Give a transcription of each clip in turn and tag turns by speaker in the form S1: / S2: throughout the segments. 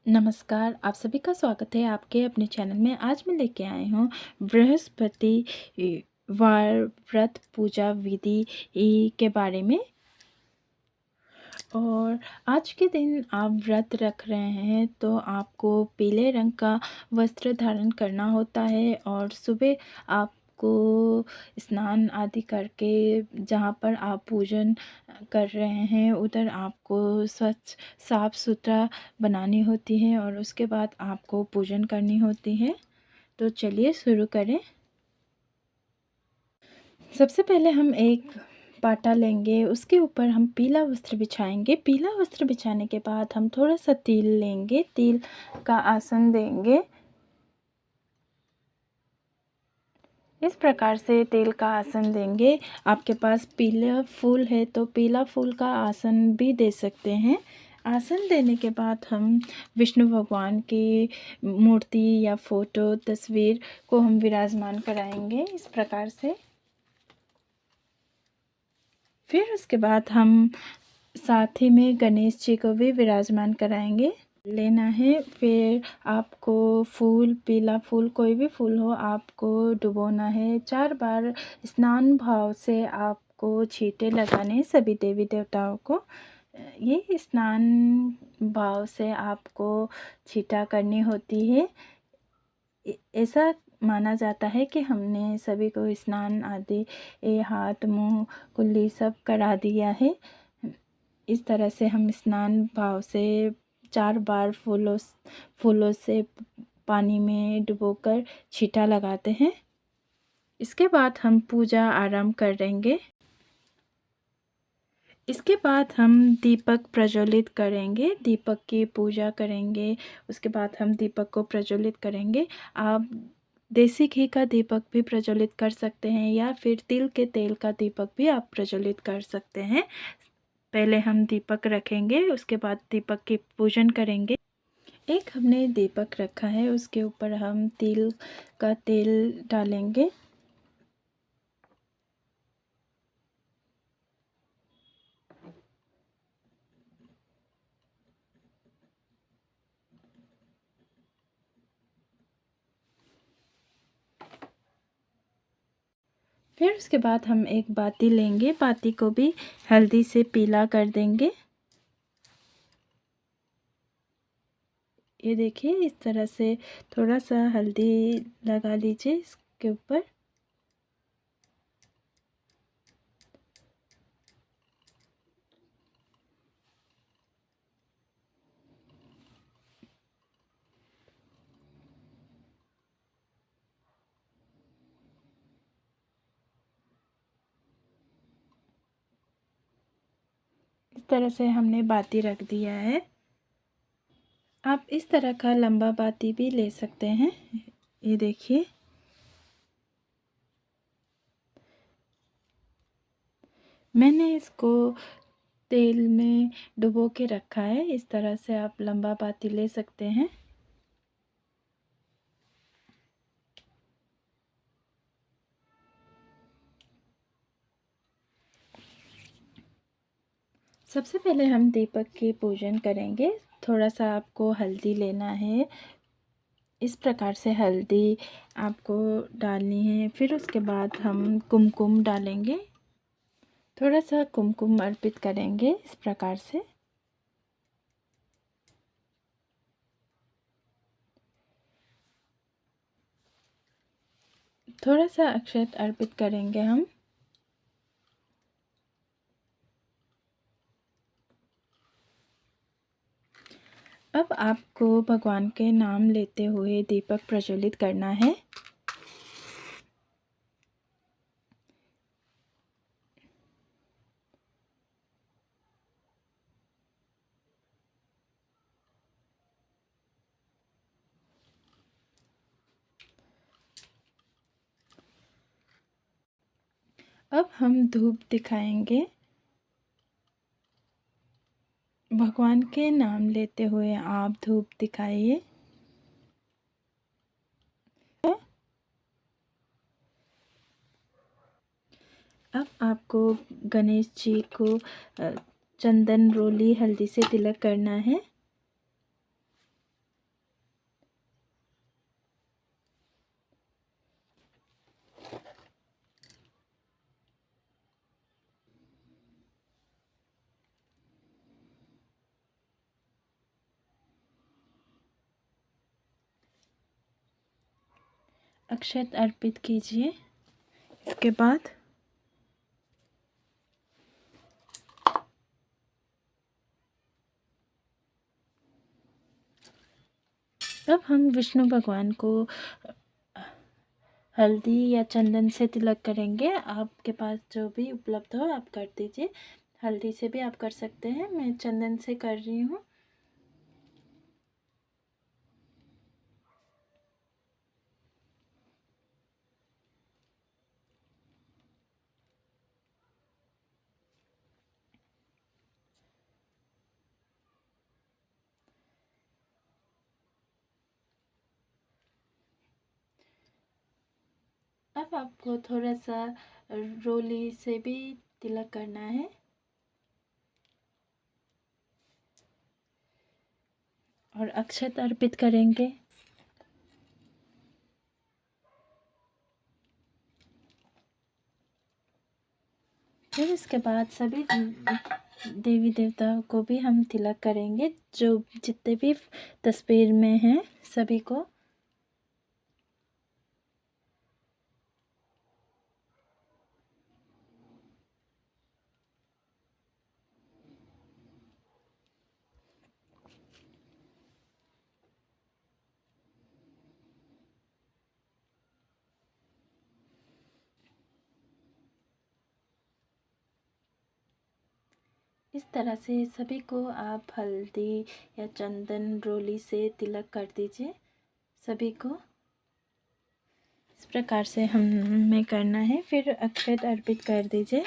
S1: नमस्कार, आप सभी का स्वागत है आपके अपने चैनल में। आज मैं लेके आई हूँ बृहस्पति वार व्रत पूजा विधि के बारे में। और आज के दिन आप व्रत रख रहे हैं तो आपको पीले रंग का वस्त्र धारण करना होता है और सुबह आपको स्नान आदि करके जहाँ पर आप पूजन कर रहे हैं उधर आपको स्वच्छ साफ सुथरा बनानी होती है और उसके बाद आपको पूजन करनी होती है। तो चलिए शुरू करें। सबसे पहले हम एक पाटा लेंगे, उसके ऊपर हम पीला वस्त्र बिछाएंगे। पीला वस्त्र बिछाने के बाद हम थोड़ा सा तिल लेंगे, तिल का आसन देंगे। इस प्रकार से तिल का आसन देंगे। आपके पास पीला फूल है तो पीला फूल का आसन भी दे सकते हैं। आसन देने के बाद हम विष्णु भगवान की मूर्ति या फोटो तस्वीर को हम विराजमान कराएंगे इस प्रकार से। फिर उसके बाद हम साथ ही में गणेश जी को भी विराजमान कराएंगे। लेना है, फिर आपको फूल, पीला फूल कोई भी फूल हो, आपको डुबोना है। 4 बार स्नान भाव से आपको छींटे लगाने सभी देवी देवताओं को। ये स्नान भाव से आपको छींटा करनी होती है। ऐसा माना जाता है कि हमने सभी को स्नान आदि हाथ मुंह कुल्ली सब करा दिया है। इस तरह से हम स्नान भाव से 4 बार फूलों से पानी में डुबोकर छींटा लगाते हैं। इसके बाद हम पूजा आरंभ करेंगे। इसके बाद हम दीपक प्रज्वलित करेंगे, दीपक की पूजा करेंगे। उसके बाद हम दीपक को प्रज्वलित करेंगे। आप देसी घी का दीपक भी प्रज्वलित कर सकते हैं या फिर तिल के तेल का दीपक भी आप प्रज्वलित कर सकते हैं। पहले हम दीपक रखेंगे, उसके बाद दीपक की पूजन करेंगे। एक हमने दीपक रखा है, उसके ऊपर हम तिल का तेल डालेंगे। फिर उसके बाद हम एक बाती लेंगे, बाती को भी हल्दी से पीला कर देंगे। ये देखिए, इस तरह से थोड़ा सा हल्दी लगा लीजिए इसके ऊपर। इस तरह से हमने बाती रख दिया है। आप इस तरह का लंबा बाती भी ले सकते हैं। ये देखिए, मैंने इसको तेल में डुबो के रखा है। इस तरह से आप लंबा बाती ले सकते हैं। सबसे पहले हम दीपक की पूजन करेंगे। थोड़ा सा आपको हल्दी लेना है, इस प्रकार से हल्दी आपको डालनी है। फिर उसके बाद हम कुमकुम डालेंगे, थोड़ा सा कुमकुम अर्पित करेंगे इस प्रकार से। थोड़ा सा अक्षत अर्पित करेंगे हम। अब आपको भगवान के नाम लेते हुए दीपक प्रज्वलित करना है। अब हम धूप दिखाएंगे। भगवान के नाम लेते हुए आप धूप दिखाइए। अब आपको गणेश जी को चंदन रोली हल्दी से तिलक करना है। अक्षत अर्पित कीजिए। इसके बाद अब हम विष्णु भगवान को हल्दी या चंदन से तिलक करेंगे। आपके पास जो भी उपलब्ध हो आप कर दीजिए। हल्दी से भी आप कर सकते हैं, मैं चंदन से कर रही हूँ। अब आपको थोड़ा सा रोली से भी तिलक करना है और अक्षत अर्पित करेंगे। फिर इसके बाद सभी देवी देवताओं को भी हम तिलक करेंगे, जो जितने भी तस्वीर में हैं सभी को। इस तरह से सभी को आप हल्दी या चंदन रोली से तिलक कर दीजिए सभी को। इस प्रकार से हमें करना है। फिर अक्षत अर्पित कर दीजिए।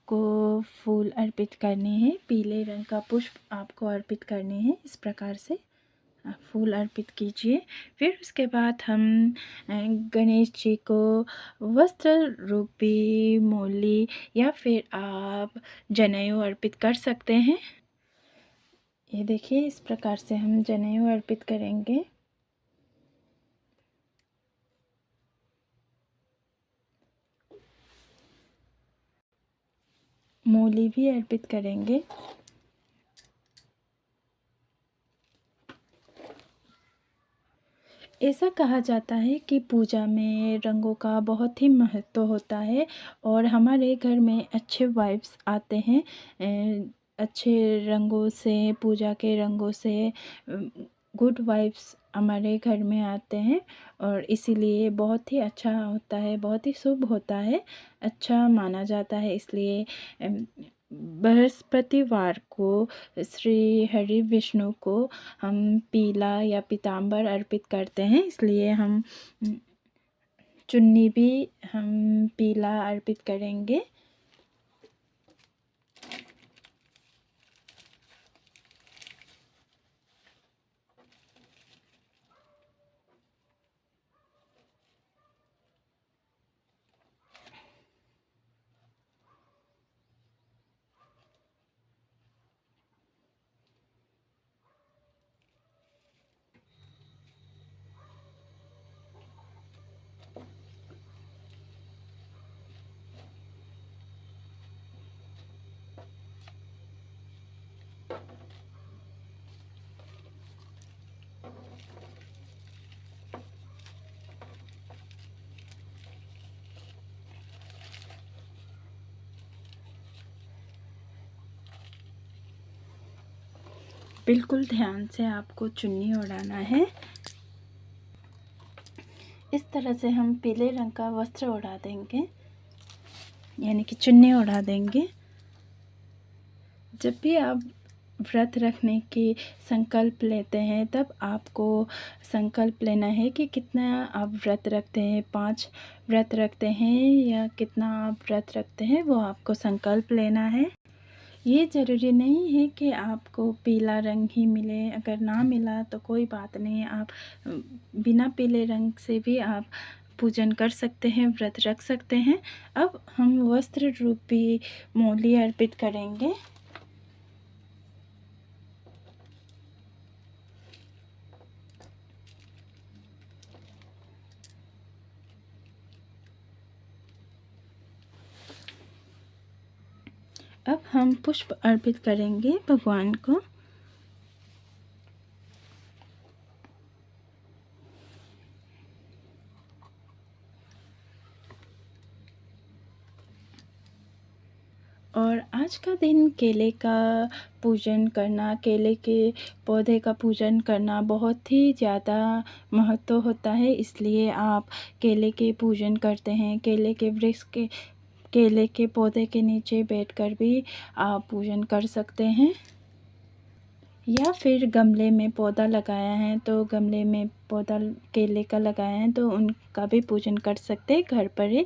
S1: को फूल अर्पित करने हैं, पीले रंग का पुष्प आपको अर्पित करने हैं। इस प्रकार से आप फूल अर्पित कीजिए। फिर उसके बाद हम गणेश जी को वस्त्र रूपी मौली या फिर आप जनेऊ अर्पित कर सकते हैं। ये देखिए, इस प्रकार से हम जनेऊ अर्पित करेंगे। मौली भी अर्पित करेंगे। ऐसा कहा जाता है कि पूजा में रंगों का बहुत ही महत्व होता है और हमारे घर में अच्छे वाइब्स आते हैं। अच्छे रंगों से, पूजा के रंगों से गुड वाइब्स हमारे घर में आते हैं और इसीलिए बहुत ही अच्छा होता है, बहुत ही शुभ होता है, अच्छा माना जाता है। इसलिए बृहस्पतिवार को श्री हरि विष्णु को हम पीला या पीताम्बर अर्पित करते हैं। इसलिए हम चुन्नी भी हम पीला अर्पित करेंगे। बिल्कुल ध्यान से आपको चुन्नी ओढ़ाना है। इस तरह से हम पीले रंग का वस्त्र ओढ़ा देंगे, यानी कि चुन्नी ओढ़ा देंगे। जब भी आप व्रत रखने की संकल्प लेते हैं तब आपको संकल्प लेना है कि कितना आप व्रत रखते हैं, 5 व्रत रखते हैं या कितना आप व्रत रखते हैं, वो आपको संकल्प लेना है। ये ज़रूरी नहीं है कि आपको पीला रंग ही मिले, अगर ना मिला तो कोई बात नहीं, आप बिना पीले रंग से भी आप पूजन कर सकते हैं, व्रत रख सकते हैं। अब हम वस्त्र रूपी मौली अर्पित करेंगे। अब हम पुष्प अर्पित करेंगे भगवान को। और आज का दिन केले का पूजन करना, केले के पौधे का पूजन करना बहुत ही ज़्यादा महत्व होता है, इसलिए आप केले के पूजन करते हैं। केले के वृक्ष के केले के पौधे के नीचे बैठकर भी आप पूजन कर सकते हैं, या फिर गमले में पौधा लगाया है तो गमले में पौधा केले का लगाया है तो उनका भी पूजन कर सकते हैं घर पर ही।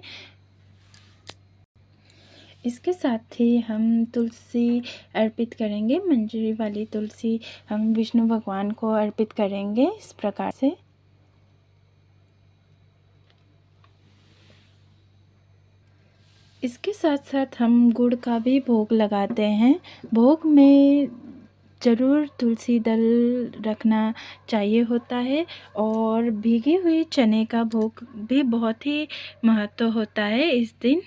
S1: इसके साथ ही हम तुलसी अर्पित करेंगे, मंजरी वाली तुलसी हम विष्णु भगवान को अर्पित करेंगे इस प्रकार से। इसके साथ साथ हम गुड़ का भी भोग लगाते हैं। भोग में ज़रूर तुलसी दल रखना चाहिए होता है, और भीगी हुई चने का भोग भी बहुत ही महत्व होता है इस दिन।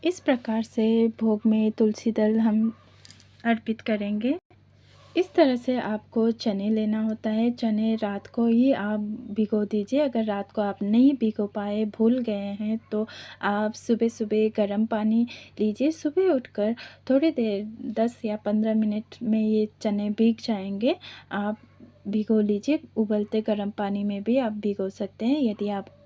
S1: इस प्रकार से भोग में तुलसी दल हम अर्पित करेंगे। इस तरह से आपको चने लेना होता है। चने रात को ही आप भिगो दीजिए। अगर रात को आप नहीं भिगो पाए, भूल गए हैं, तो आप सुबह सुबह गर्म पानी लीजिए। सुबह उठकर थोड़ी देर 10 या 15 मिनट में ये चने भीग जाएंगे। आप भिगो लीजिए। उबलते गर्म पानी में भी आप भिगो सकते हैं। यदि आप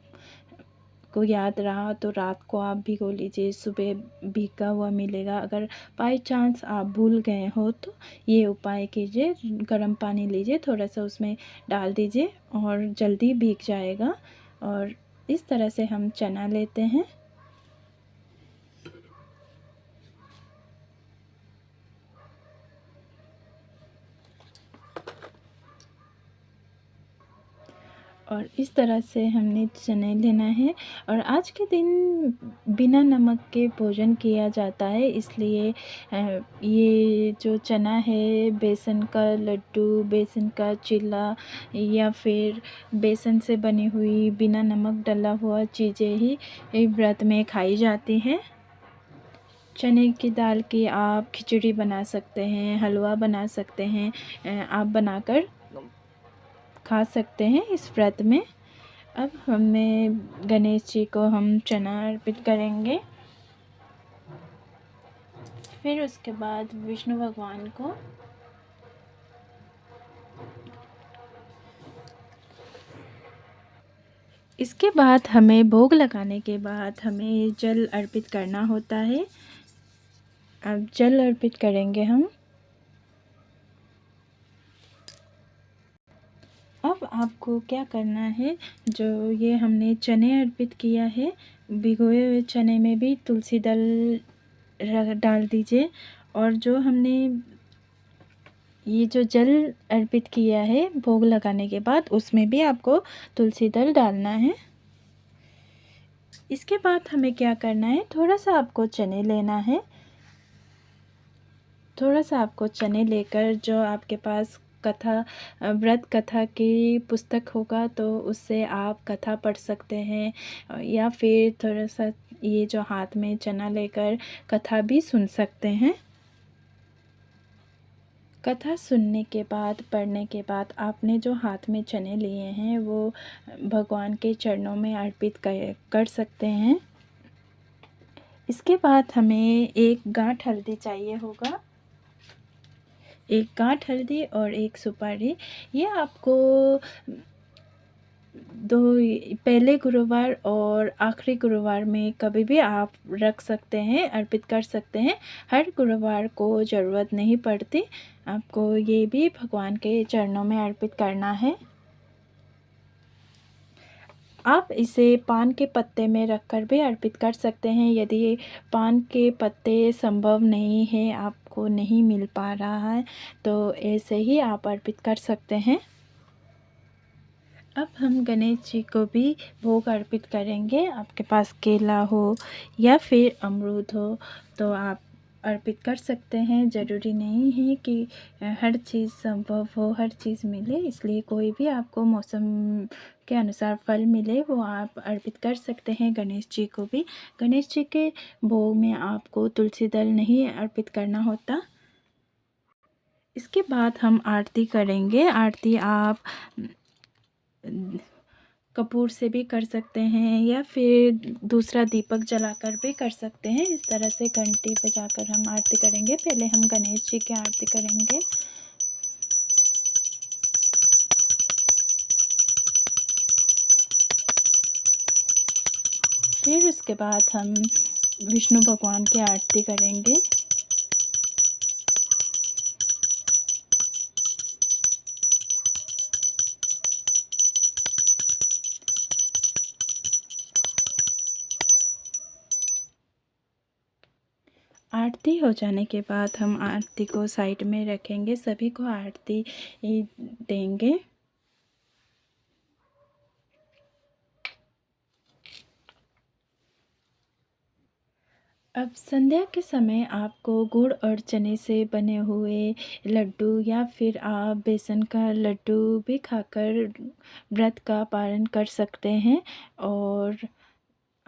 S1: को याद रहा तो रात को आप भिगो लीजिए, सुबह भीगा हुआ मिलेगा। अगर बाई चांस आप भूल गए हो तो ये उपाय कीजिए। गर्म पानी लीजिए, थोड़ा सा उसमें डाल दीजिए और जल्दी भीग जाएगा। और इस तरह से हम चना लेते हैं। और इस तरह से हमने चने लेना है। और आज के दिन बिना नमक के भोजन किया जाता है, इसलिए ये जो चना है, बेसन का लड्डू, बेसन का चिल्ला या फिर बेसन से बनी हुई बिना नमक डला हुआ चीज़ें ही व्रत में खाई जाती हैं। चने की दाल की आप खिचड़ी बना सकते हैं, हलवा बना सकते हैं, आप बनाकर खा सकते हैं इस व्रत में। अब हमें गणेश जी को हम चना अर्पित करेंगे, फिर उसके बाद विष्णु भगवान को। इसके बाद हमें भोग लगाने के बाद हमें जल अर्पित करना होता है। अब जल अर्पित करेंगे हम। अब आपको क्या करना है, जो ये हमने चने अर्पित किया है, भिगोए हुए चने में भी तुलसी दल डाल दीजिए। और जो हमने ये जो जल अर्पित किया है भोग लगाने के बाद, उसमें भी आपको तुलसी दल डालना है। इसके बाद हमें क्या करना है, थोड़ा सा आपको चने लेना है। थोड़ा सा आपको चने लेकर, जो आपके पास कथा व्रत कथा की पुस्तक होगा तो उससे आप कथा पढ़ सकते हैं, या फिर थोड़ा सा ये जो हाथ में चना लेकर कथा भी सुन सकते हैं। कथा सुनने के बाद, पढ़ने के बाद, आपने जो हाथ में चने लिए हैं वो भगवान के चरणों में अर्पित कर सकते हैं। इसके बाद हमें एक गांठ हल्दी चाहिए होगा, एक गांठ हल्दी और एक सुपारी। ये आपको दो पहले गुरुवार और आखिरी गुरुवार में कभी भी आप रख सकते हैं, अर्पित कर सकते हैं। हर गुरुवार को ज़रूरत नहीं पड़ती। आपको ये भी भगवान के चरणों में अर्पित करना है। आप इसे पान के पत्ते में रखकर भी अर्पित कर सकते हैं। यदि पान के पत्ते संभव नहीं है, आपको नहीं मिल पा रहा है, तो ऐसे ही आप अर्पित कर सकते हैं। अब हम गणेश जी को भी भोग अर्पित करेंगे। आपके पास केला हो या फिर अमरूद हो तो आप अर्पित कर सकते हैं। ज़रूरी नहीं है कि हर चीज़ संभव हो, हर चीज़ मिले, इसलिए कोई भी आपको मौसम के अनुसार फल मिले वो आप अर्पित कर सकते हैं गणेश जी को भी। गणेश जी के भोग में आपको तुलसी दल नहीं अर्पित करना होता। इसके बाद हम आरती करेंगे। आरती आप कपूर से भी कर सकते हैं या फिर दूसरा दीपक जलाकर भी कर सकते हैं। इस तरह से घंटी बजाकर हम आरती करेंगे। पहले हम गणेश जी की आरती करेंगे। फिर उसके बाद हम विष्णु भगवान की आरती करेंगे। आरती हो जाने के बाद हम आरती को साइड में रखेंगे, सभी को आरती देंगे। अब संध्या के समय आपको गुड़ और चने से बने हुए लड्डू या फिर आप बेसन का लड्डू भी खाकर व्रत का पालन कर सकते हैं। और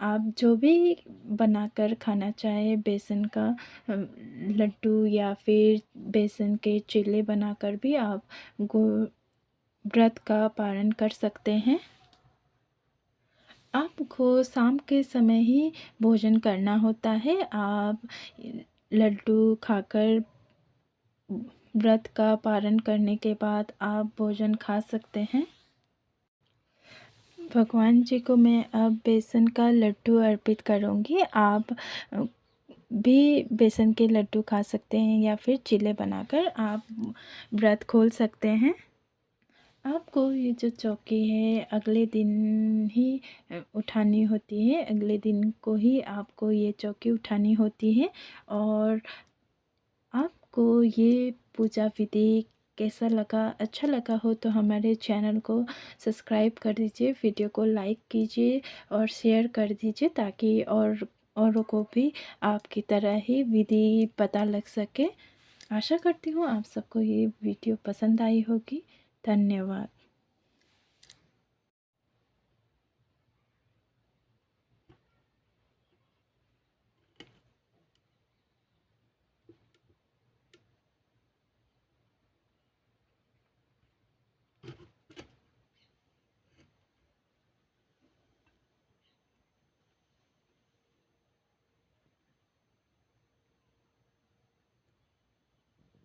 S1: आप जो भी बनाकर खाना चाहें, बेसन का लड्डू या फिर बेसन के चीले बनाकर भी आप व्रत का पालन कर सकते हैं। आपको शाम के समय ही भोजन करना होता है। आप लड्डू खाकर व्रत का पालन करने के बाद आप भोजन खा सकते हैं। भगवान जी को मैं अब बेसन का लड्डू अर्पित करूँगी। आप भी बेसन के लड्डू खा सकते हैं या फिर चीले बनाकर आप व्रत खोल सकते हैं। आपको ये जो चौकी है अगले दिन ही उठानी होती है। अगले दिन को ही आपको ये चौकी उठानी होती है। और आपको ये पूजा विधि कैसा लगा, अच्छा लगा हो तो हमारे चैनल को सब्सक्राइब कर दीजिए, वीडियो को लाइक कीजिए और शेयर कर दीजिए ताकि औरों को भी आपकी तरह ही विधि पता लग सके। आशा करती हूँ आप सबको ये वीडियो पसंद आई होगी। धन्यवाद।